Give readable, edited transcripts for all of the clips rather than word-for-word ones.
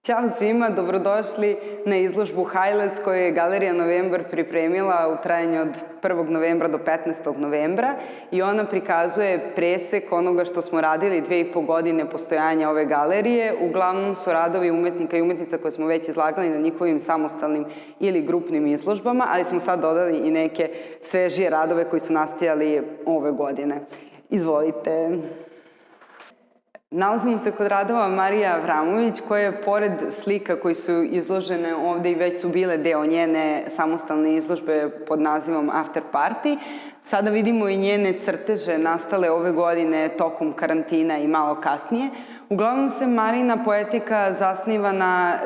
Ćao svima, dobrodošli na izložbu Highlights koju je Galerija Novembar pripremila u trajanju od 1. novembra do 15. novembra i ona prikazuje presek onoga što smo radili 2,5 godine postojanja ove galerije. Uglavnom su radovi umetnika i umetnica koje smo već izlagali na njihovim samostalnim ili grupnim izložbama, ali smo sad dodali i neke svežije radove koji su nastajali ove godine. Izvolite. Nalazimo se kod radova Marije Avramović, koja je pored slika koji su izložene ovde i već su bile deo njene samostalne izložbe pod nazivom After Party. Sada vidimo i njene crteže nastale ove godine tokom karantina i malo kasnije. Uglavnom se Marina poetika zasniva na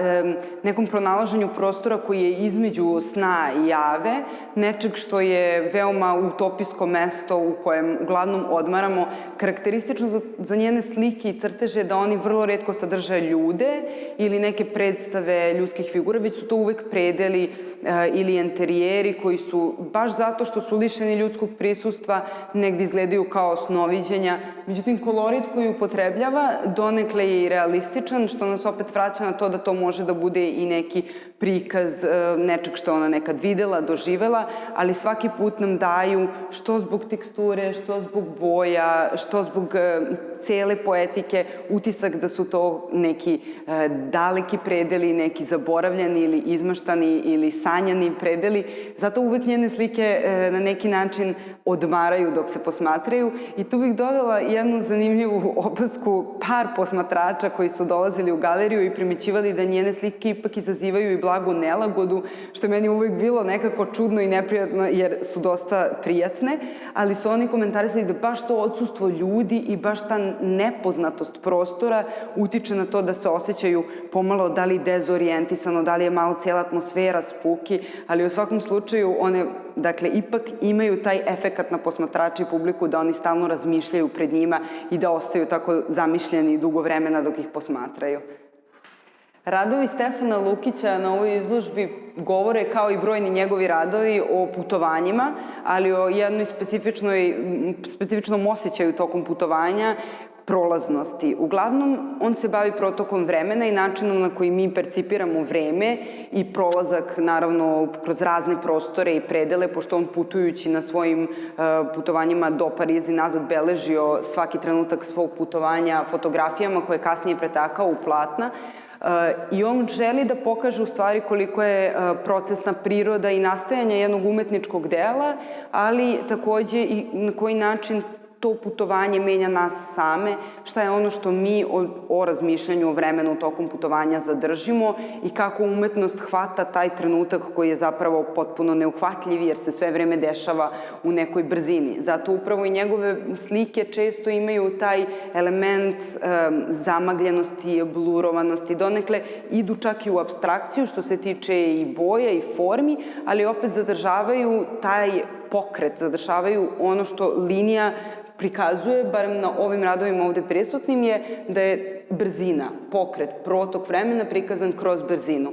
nekom pronalaženju prostora koji je između sna i jave, nečeg što je veoma utopijsko mesto u kojem uglavnom odmaramo. Karakteristično za njene slike i crteže je da oni vrlo retko sadrže ljude ili neke predstave ljudskih figura, već su to uvek predeli ili enterijeri koji su, baš zato što su lišeni ljudskog prisustva, negde izgledaju kao snoviđenja. Međutim, kolorit koji upotrebljava donekle je i realističan, što nas opet vraća na to da to može da bude i neki prikaz nečeg što ona nekad videla, doživela, ali svaki put nam daju, što zbog teksture, što zbog boja, što zbog cele poetike, utisak da su to neki daleki predeli, neki zaboravljeni ili izmaštani ili sanjani predeli. Zato uvek njene slike na neki način odmaraju dok se posmatraju. I tu bih dodala jednu zanimljivu opasku par posmatrača koji su dolazili u galeriju i primećivali da njene slike ipak izazivaju i blagu nelagodu, što je meni uvek bilo nekako čudno i neprijatno jer su dosta prijatne, ali su oni komentarisali da baš to odsustvo ljudi i baš ta nepoznatost prostora utiče na to da se osjećaju pomalo da li dezorijentisano, da li je malo cijela atmosfera spuki, ali u svakom slučaju one, dakle, ipak imaju taj efekat na posmatrače i publiku da oni stalno razmišljaju pred njima i da ostaju tako zamišljeni dugo vremena dok ih posmatraju. Radovi Stefana Lukića na ovoj izložbi govore, kao i brojni njegovi radovi, o putovanjima, ali o jednoj specifičnom osjećaju tokom putovanja, prolaznosti. Uglavnom, on se bavi protokom vremena i načinom na koji mi percipiramo vreme i prolazak, naravno, kroz razne prostore i predele, pošto on putujući na svojim putovanjima do Pariza i nazad beležio svaki trenutak svog putovanja fotografijama koje je kasnije pretakao u platna. I on želi da pokaže u stvari koliko je procesna priroda i nastajanja jednog umetničkog dela, ali takođe i na koji način to putovanje menja nas same, šta je ono što mi o razmišljanju o vremenu tokom putovanja zadržimo i kako umetnost hvata taj trenutak koji je zapravo potpuno neuhvatljiv jer se sve vreme dešava u nekoj brzini. Zato upravo i njegove slike često imaju taj element zamagljenosti, blurovanosti, donekle idu čak i u apstrakciju što se tiče i boja i formi, ali opet zadržavaju taj pokret, zadržavaju ono što linija prikazuje, barem na ovim radovima ovde prisutnim, je da je brzina, pokret, protok vremena prikazan kroz brzinu.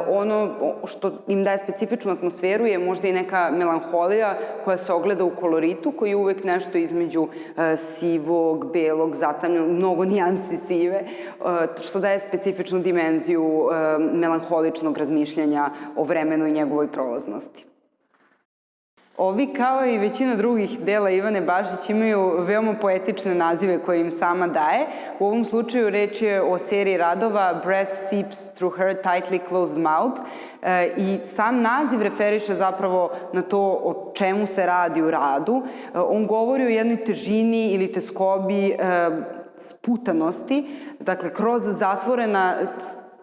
Ono što im daje specifičnu atmosferu je možda i neka melanholija koja se ogleda u koloritu, koji je uvek nešto između sivog, belog, zatamljenog, mnogo nijansi sive, što daje specifičnu dimenziju melanholičnog razmišljanja o vremenu i njegovoj prolaznosti. Ovi, kao i većina drugih dela Ivane Bašić, imaju veoma poetične nazive koje im sama daje. U ovom slučaju reč je o seriji radova Breath Seeps Through Her Tightly Closed Mouth i sam naziv referiše zapravo na to o čemu se radi u radu. On govori o jednoj težini ili teskobi sputanosti, dakle kroz zatvorena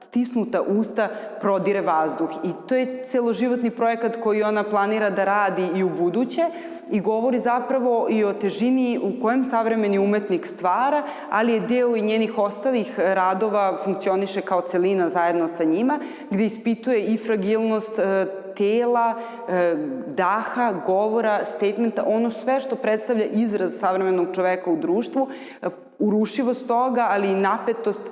stisnuta usta prodire vazduh. I to je celoživotni projekat koji ona planira da radi i u buduće i govori zapravo i o težini u kojem savremeni umetnik stvara, ali je deo i njenih ostalih radova funkcioniše kao celina zajedno sa njima, gde ispituje i fragilnost tela, daha, govora, statementa, ono sve što predstavlja izraz savremenog čoveka u društvu, urušivost toga, ali i napetost,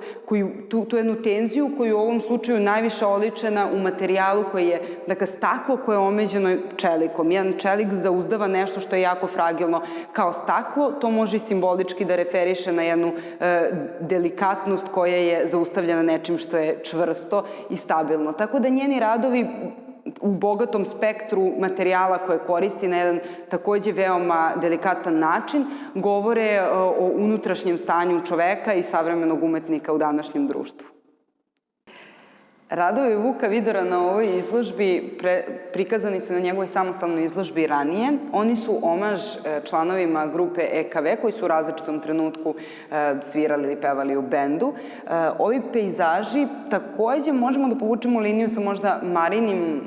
tu jednu tenziju koju u ovom slučaju najviše oličena u materijalu koji je, dakle, staklo koje je omeđeno čelikom. Jedan čelik zauzdava nešto što je jako fragilno kao staklo, to može i simbolički da referiše na jednu delikatnost koja je zaustavljena nečim što je čvrsto i stabilno. Tako da njeni radovi u bogatom spektru materijala koje koristi na jedan takođe veoma delikatan način govore o unutrašnjem stanju čoveka i savremenog umetnika u današnjem društvu. Radovi Vuka Vidora na ovoj izložbi prikazani su na njegovoj samostalnoj izložbi ranije. Oni su omaž članovima grupe EKV koji su u različitom trenutku svirali ili pevali u bendu. Ovi pejzaži takođe možemo da povučemo liniju sa možda Marinim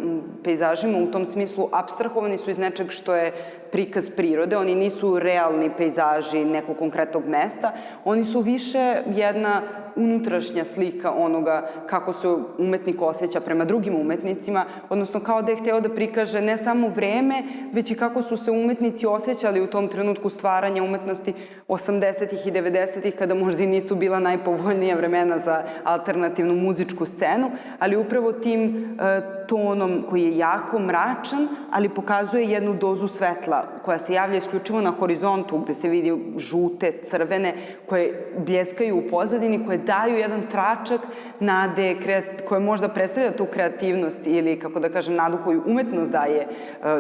pejzažima, u tom smislu apstrahovani su iz nečeg što je prikaz prirode, oni nisu realni pejzaži nekog konkretnog mesta, oni su više jedna unutrašnja slika onoga kako se umetnik osjeća prema drugim umetnicima, odnosno kao da je hteo da prikaže ne samo vreme, već i kako su se umetnici osjećali u tom trenutku stvaranja umetnosti 80-ih i 90-ih, kada možda i nisu bila najpovoljnija vremena za alternativnu muzičku scenu, ali upravo tim tonom koji je jako mračan, ali pokazuje jednu dozu svetla koja se javlja isključivo na horizontu, gde se vidi žute, crvene, koje bljeskaju u pozadini, koje daju jedan tračak nade, koje možda predstavlja tu kreativnost ili, kako da kažem, nadu koju umetnost daje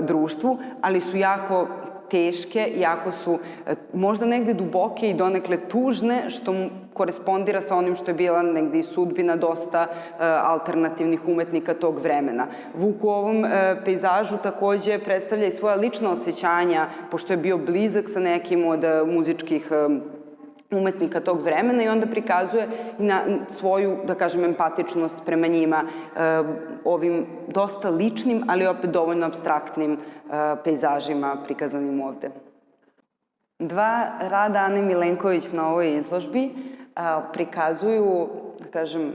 društvu, ali su jako teške, jako su možda negde duboke i donekle tužne, što korespondira sa onim što je bila negde i sudbina dosta alternativnih umetnika tog vremena. Vuk u ovom pejzažu takođe predstavlja i svoja lična osjećanja, pošto je bio blizak sa nekim od muzičkih umetnika tog vremena i onda prikazuje i na svoju, da kažem, empatičnost prema njima ovim dosta ličnim, ali opet dovoljno apstraktnim pejzažima prikazanim ovde. Dva rada Ane Milenković na ovoj izložbi prikazuju, da kažem,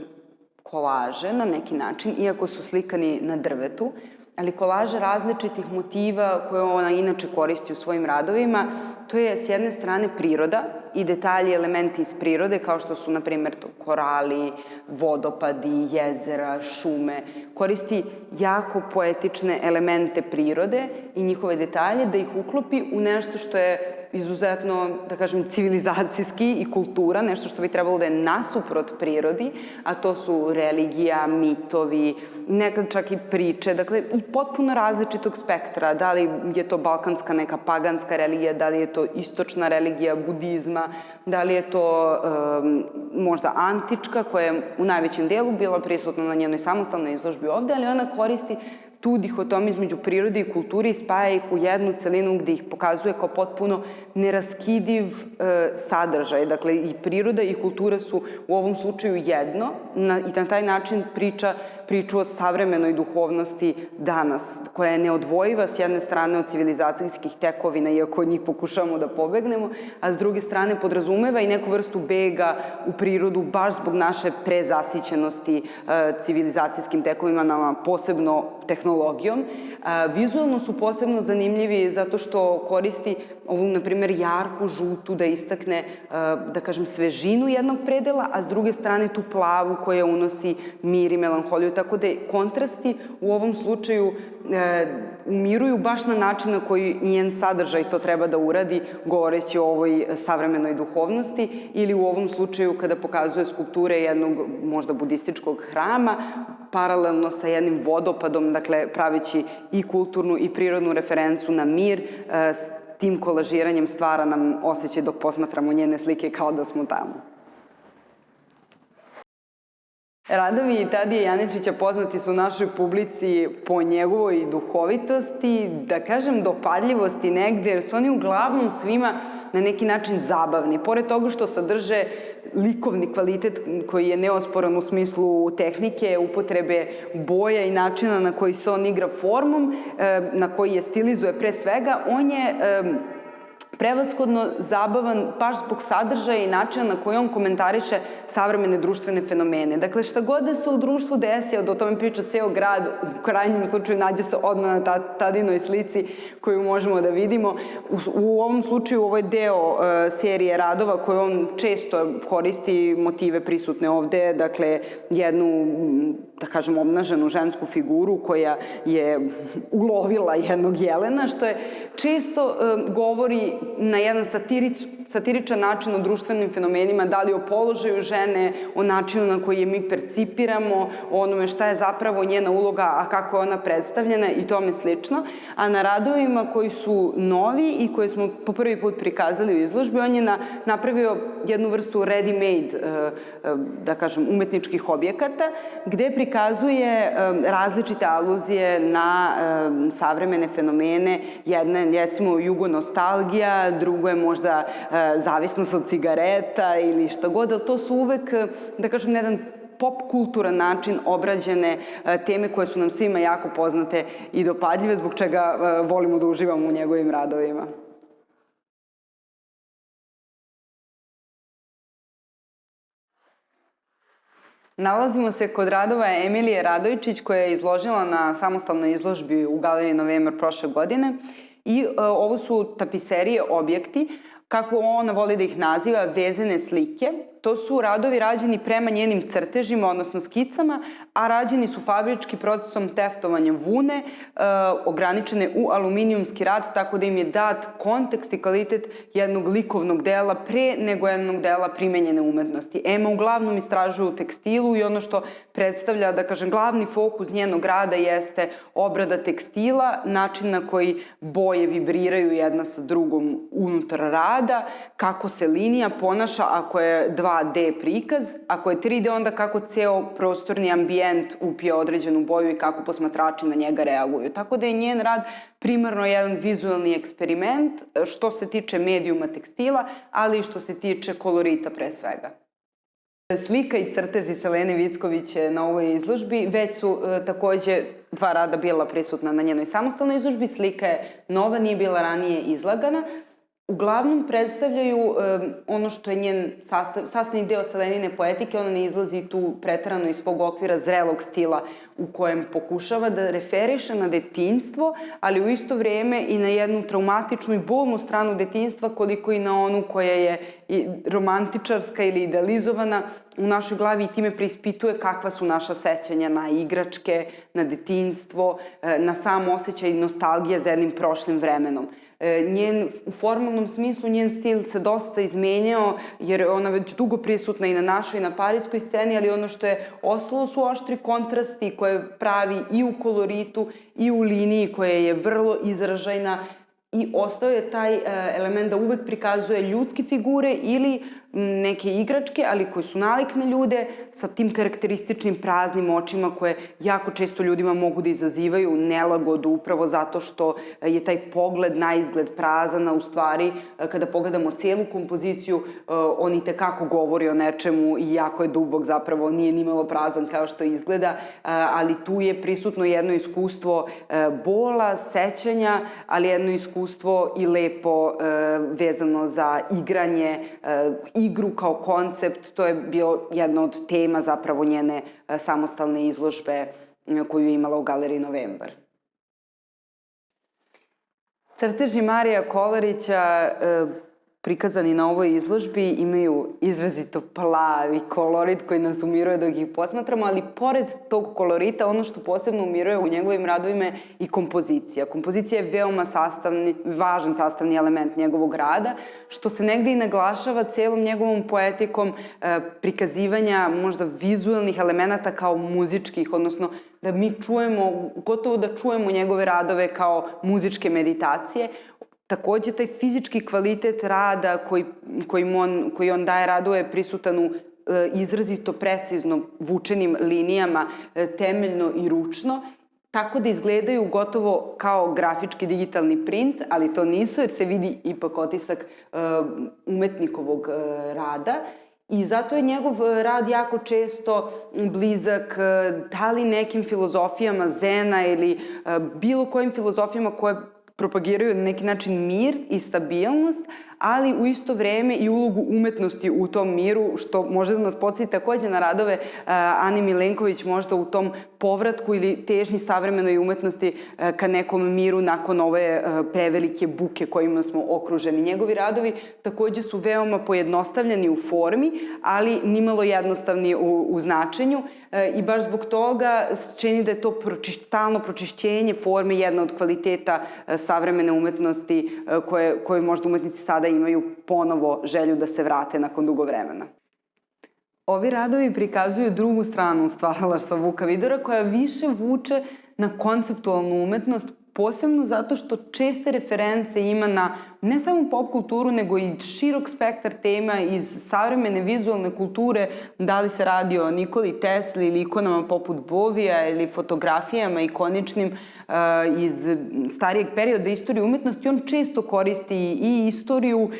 kolaže na neki način, iako su slikani na drvetu, ali kolaže različitih motiva koje ona inače koristi u svojim radovima. To je s jedne strane priroda i detalji, elementi iz prirode, kao što su, na primjer, korali, vodopadi, jezera, šume. Koristi jako poetične elemente prirode i njihove detalje da ih uklopi u nešto što je izuzetno, da kažem, civilizacijski i kultura, nešto što bi trebalo da je nasuprot prirodi, a to su religija, mitovi, nekad čak i priče, dakle, i potpuno različitog spektra, da li je to balkanska neka paganska religija, da li je to istočna religija budizma, da li je to možda antička, koja je u najvećem delu bila prisutna na njenoj samostalnoj izložbi ovde, ali ona koristi tu dihotomiju između prirode i kulture i spaja ih u jednu celinu gde ih pokazuje kao potpuno neraskidiv sadržaj. Dakle, i priroda i kultura su u ovom slučaju jedno i na taj način priču o savremenoj duhovnosti danas, koja je neodvojiva s jedne strane od civilizacijskih tekovina, iako od njih pokušavamo da pobegnemo, a s druge strane podrazumeva i neku vrstu bega u prirodu baš zbog naše prezasićenosti civilizacijskim tekovinama, posebno tehnologijom. Vizualno su posebno zanimljivi zato što koristi ovu, na primjer, jarku žutu da istakne, da kažem, svežinu jednog predela, a s druge strane tu plavu koja unosi mir i melanholiju. Tako da kontrasti u ovom slučaju umiruju baš na način na koji njen sadržaj to treba da uradi, govoreći o ovoj savremenoj duhovnosti, ili u ovom slučaju kada pokazuje skulpture jednog možda budističkog hrama, paralelno sa jednim vodopadom, dakle praveći i kulturnu i prirodnu referencu na mir, s tim kolažiranjem stvara nam osjećaj dok posmatramo njene slike kao da smo tamo. Radovi Tadije Janičića poznati su našoj publici po njegovoj duhovitosti, da kažem dopadljivosti negde, jer su oni uglavnom svima na neki način zabavni. Pored toga što sadrže likovni kvalitet koji je neosporan u smislu tehnike, upotrebe boja i načina na koji se on igra formom, na koji je stilizuje pre svega, on je prevashodno zabavan baš zbog sadržaja i načina na koji on komentariše savremene društvene fenomene. Dakle, šta god da se u društvu desi, da o tome priča ceo grad, u krajnjem slučaju nađe se odmah na Tadinoj slici koju možemo da vidimo. U ovom slučaju ovo je deo serije radova koju on često koristi motive prisutne ovde, dakle, jednu, da kažem, obnaženu žensku figuru koja je ulovila jednog jelena, što je često govori na jedan satiričan način o društvenim fenomenima, da li o položaju žene, o načinu na koji je mi percipiramo, o onome šta je zapravo njena uloga, a kako je ona predstavljena i tome slično. A na radovima koji su novi i koje smo po prvi put prikazali u izložbi, on je napravio jednu vrstu ready-made, da kažem, umetničkih objekata, gde prikazuje različite aluzije na savremene fenomene. Jedna je, recimo, jugonostalgija, drugo je možda zavisnost od cigareta ili šta god, ali to su uvek, da kažem, na jedan pop-kulturan način obrađene teme koje su nam svima jako poznate i dopadljive, zbog čega volimo da uživamo u njegovim radovima. Nalazimo se kod radova Emilije Radojčić, koja je izložila na samostalnoj izložbi u Galeriji Novembar prošle godine. I ovo su tapiserije objekti, kako ona voli da ih naziva, vezene slike. To su radovi rađeni prema njenim crtežima, odnosno skicama, a rađeni su fabrički procesom teftovanja vune, ograničene u aluminijumski rad, tako da im je dat kontekst i kvalitet jednog likovnog dela pre nego jednog dela primenjene umetnosti. Ema uglavnom istražuje u tekstilu i ono što predstavlja, da kažem, glavni fokus njenog rada jeste obrada tekstila, način na koji boje vibriraju jedna sa drugom unutar rada, kako se linija ponaša ako je 2D prikaz, ako je 3D onda kako ceo prostorni ambijent upije određenu boju i kako posmatrači na njega reaguju. Tako da je njen rad primarno jedan vizualni eksperiment što se tiče medijuma tekstila, ali i što se tiče kolorita pre svega. Slika i crteži Selene Vicković na ovoj izložbi već su takođe dva rada bila prisutna na njenoj samostalnoj izložbi. Slika je nova, nije bila ranije izlagana. Uglavnom predstavljaju ono što je njen sastavni deo Selenine poetike. Ona ne izlazi tu preterano iz svog okvira zrelog stila u kojem pokušava da referiše na detinjstvo, ali u isto vreme i na jednu traumatičnu i bolnu stranu detinjstva, koliko i na onu koja je romantičarska ili idealizovana u našoj glavi i time preispituje kakva su naša sećanja na igračke, na detinjstvo, na sam osjećaj nostalgije za jednim prošlim vremenom. U formalnom smislu njen stil se dosta izmenjao, jer je ona već dugo prisutna i na našoj i na parijskoj sceni, ali ono što je ostalo su oštri kontrasti koje pravi i u koloritu i u liniji koja je vrlo izražajna i ostao je taj element da uvek prikazuje ljudske figure ili neke igračke, ali koji su nalik na ljude sa tim karakterističnim praznim očima koje jako često ljudima mogu da izazivaju nelagodu upravo zato što je taj pogled na izgled prazan, a u stvari kada pogledamo celu kompoziciju on i tekako govori o nečemu i jako je dubok, zapravo nije nimalo prazan kao što izgleda, ali tu je prisutno jedno iskustvo bola, sećanja, ali jedno iskustvo i lepo vezano za igranje, igru kao koncept. To je bio jedna od tema zapravo njene samostalne izložbe koju je imala u Galeriji Novembar. Crteži Marija Kolarića prikazani na ovoj izložbi imaju izrazito plavi kolorit koji nas umiruje dok ih posmatramo, ali pored tog kolorita ono što posebno umiruje u njegovim radovima je i kompozicija. Kompozicija je veoma važan sastavni element njegovog rada, što se negde i naglašava celom njegovom poetikom prikazivanja možda vizualnih elemenata kao muzičkih, odnosno da mi čujemo, gotovo da čujemo njegove radove kao muzičke meditacije. Takođe, taj fizički kvalitet rada koji on daje radu je prisutan u izrazito precizno vučenim linijama, temeljno i ručno, tako da izgledaju gotovo kao grafički digitalni print, ali to nisu jer se vidi ipak otisak umetnikovog rada. I zato je njegov rad jako često blizak da li nekim filozofijama zena ili bilo kojim filozofijama koje propagiraju na neki način mir i stabilnost, ali u isto vreme i ulogu umetnosti u tom miru, što može da nas podsjeti takođe na radove Ane Milenković, možda u tom povratku ili težnji savremenoj umetnosti ka nekom miru nakon ove prevelike buke kojima smo okruženi. Njegovi radovi takođe su veoma pojednostavljeni u formi, ali nimalo jednostavni u značenju i baš zbog toga čini da je to stalno pročišćenje forme jedna od kvaliteta savremene umetnosti koje možda umetnici sada imaju ponovo želju da se vrate nakon dugo vremena. Ovi radovi prikazuju drugu stranu stvaralaštva Vuka Vidora koja više vuče na konceptualnu umetnost, posebno zato što česte reference ima na ne samo pop kulturu, nego i širok spektar tema iz savremene vizualne kulture, da li se radi o Nikoli Tesli ili ikonama poput Bovija ili fotografijama ikoničnim iz starijeg perioda istorije umetnosti. On često koristi i istoriju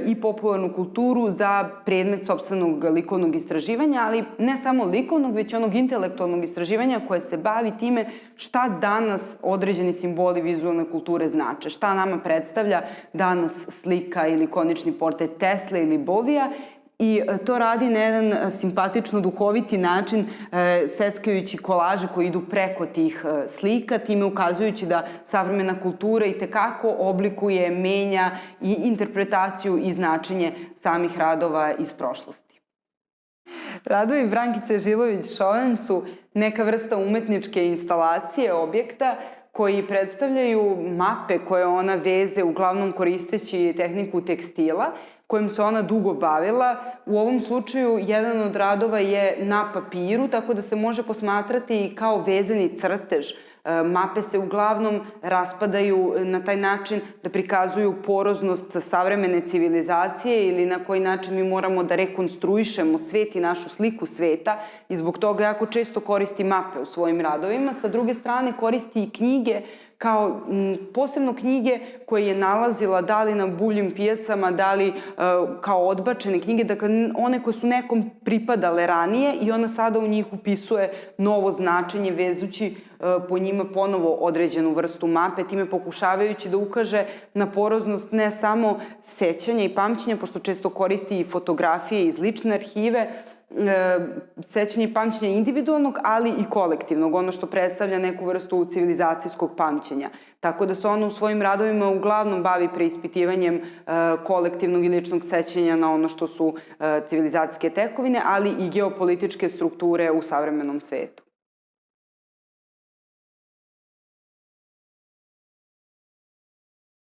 i popularnu kulturu za predmet sopstvenog likovnog istraživanja, ali ne samo likovnog, već onog intelektualnog istraživanja koje se bavi time šta danas određeni simboli vizualne kulture znače, šta nama predstavlja danas slika ili ikonični portret Tesle ili Bovija. I to radi na jedan simpatično duhoviti način, seckajući kolaže koji idu preko tih slika, time ukazujući da savremena kultura itekako oblikuje, menja i interpretaciju i značenje samih radova iz prošlosti. Radovi Brankice Žilović-Šoven su neka vrsta umetničke instalacije objekta koji predstavljaju mape koje ona veze uglavnom koristeći tehniku tekstila, kojim se ona dugo bavila. U ovom slučaju jedan od radova je na papiru, tako da se može posmatrati kao vezani crtež. Mape se uglavnom raspadaju na taj način da prikazuju poroznost savremene civilizacije ili na koji način mi moramo da rekonstruišemo svet i našu sliku sveta i zbog toga jako često koristi mape u svojim radovima. Sa druge strane koristi i knjige kao posebno knjige koje je nalazila da li na buljim pijacama, da li kao odbačene knjige, dakle one koje su nekom pripadale ranije i ona sada u njih upisuje novo značenje vezući po njima ponovo određenu vrstu mape, time pokušavajući da ukaže na poroznost ne samo sećanja i pamćenja, pošto često koristi i fotografije iz lične arhive, sećanje i pamćenja individualnog, ali i kolektivnog, ono što predstavlja neku vrstu civilizacijskog pamćenja. Tako da se ona u svojim radovima uglavnom bavi preispitivanjem kolektivnog i ličnog sećanja na ono što su civilizacijske tekovine, ali i geopolitičke strukture u savremenom svetu.